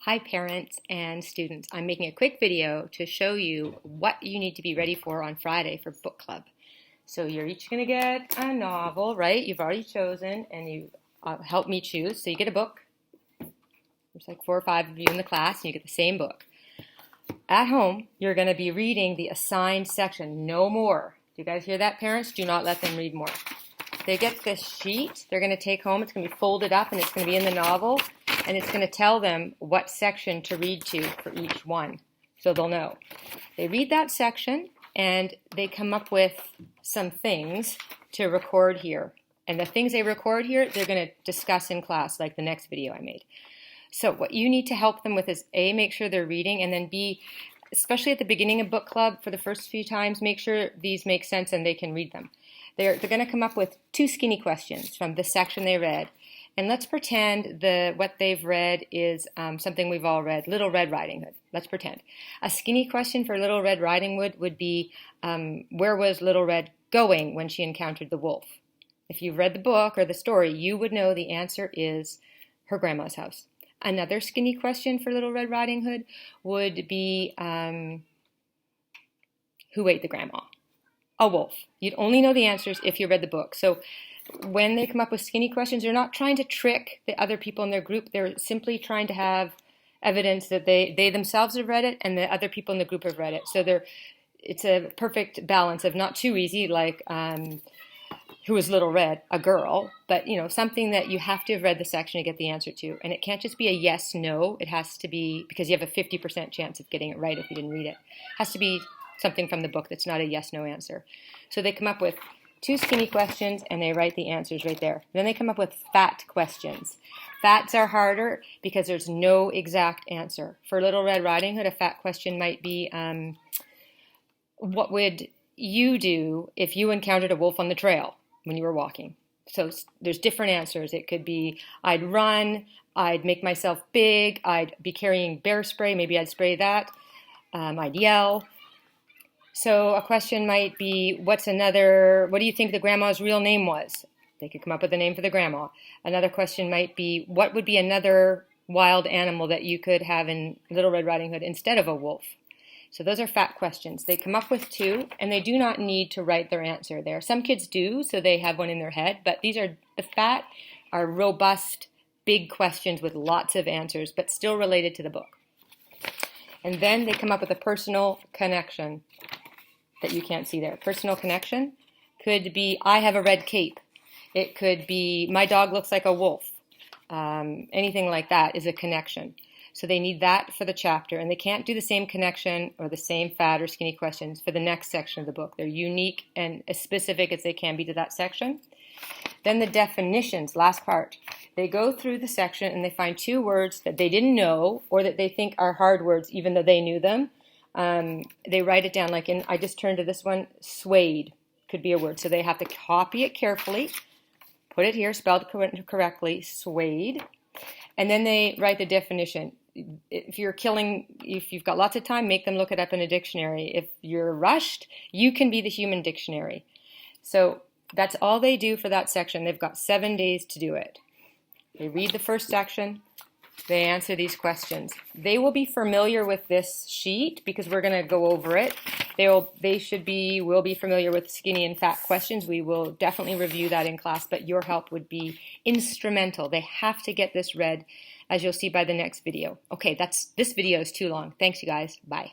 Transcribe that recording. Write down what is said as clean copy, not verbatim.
Hi parents and students. I'm making a quick video to show you what you need to be ready for on Friday for book club. So you're each going to get a novel, right? You've already chosen and you help me choose. So you get a book. There's like 4 or 5 of you in the class and you get the same book. At home, you're going to be reading the assigned section, no more. Do you guys hear that, parents? Do not let them read more. They get this sheet they're going to take home. It's going to be folded up and it's going to be in the novel. And it's going to tell them what section to read to for each one, so they'll know. They read that section, and they come up with some things to record here. And the things they record here, they're going to discuss in class, like the next video I made. So what you need to help them with is, A, make sure they're reading, and then B, especially at the beginning of book club, for the first few times, make sure these make sense and they can read them. They're going to come up with 2 skinny questions from the section they read. And let's pretend what they've read is something we've all read, Little Red Riding Hood. Let's pretend. A skinny question for Little Red Riding Hood would be, where was Little Red going when she encountered the wolf? If you've read the book or the story, you would know the answer is her grandma's house. Another skinny question for Little Red Riding Hood would be, who ate the grandma? A wolf. You'd only know the answers if you read the book. So when they come up with skinny questions, they're not trying to trick the other people in their group. They're simply trying to have evidence that they themselves have read it and the other people in the group have read it. So it's a perfect balance of not too easy, like who is Little Red? A girl. But, something that you have to have read the section to get the answer to. And it can't just be a yes, no. It has to be, because you have a 50% chance of getting it right if you didn't read it. It has to be something from the book that's not a yes, no answer. So they come up with 2 skinny questions, and they write the answers right there. Then they come up with fat questions. Fats are harder because there's no exact answer. For Little Red Riding Hood, a fat question might be, what would you do if you encountered a wolf on the trail when you were walking? So there's different answers. It could be, I'd run, I'd make myself big, I'd be carrying bear spray, maybe I'd spray that, I'd yell. So a question might be, what do you think the grandma's real name was? They could come up with a name for the grandma. Another question might be, what would be another wild animal that you could have in Little Red Riding Hood instead of a wolf? So those are fat questions. They come up with 2, and they do not need to write their answer there. Some kids do, so they have one in their head, but the fat are robust, big questions with lots of answers, but still related to the book. And then they come up with a personal connection that you can't see there. Personal connection could be, I have a red cape. It could be, my dog looks like a wolf. Anything like that is a connection. So they need that for the chapter, and they can't do the same connection or the same fat or skinny questions for the next section of the book. They're unique and as specific as they can be to that section. Then the definitions, last part. They go through the section and they find 2 words that they didn't know or that they think are hard words even though they knew them. They write it down, like I just turned to this one, suede could be a word. So they have to copy it carefully, put it here, spelled correctly, suede, and then they write the definition. If you've got lots of time, make them look it up in a dictionary. If you're rushed, you can be the human dictionary. So that's all they do for that section. They've got 7 days to do it. They read the first section. They answer these questions. They will be familiar with this sheet because we're going to go over it. Will be familiar with skinny and fat questions. We will definitely review that in class, but your help would be instrumental. They have to get this read, as you'll see by the next video. Okay, this video is too long. Thanks, you guys. Bye.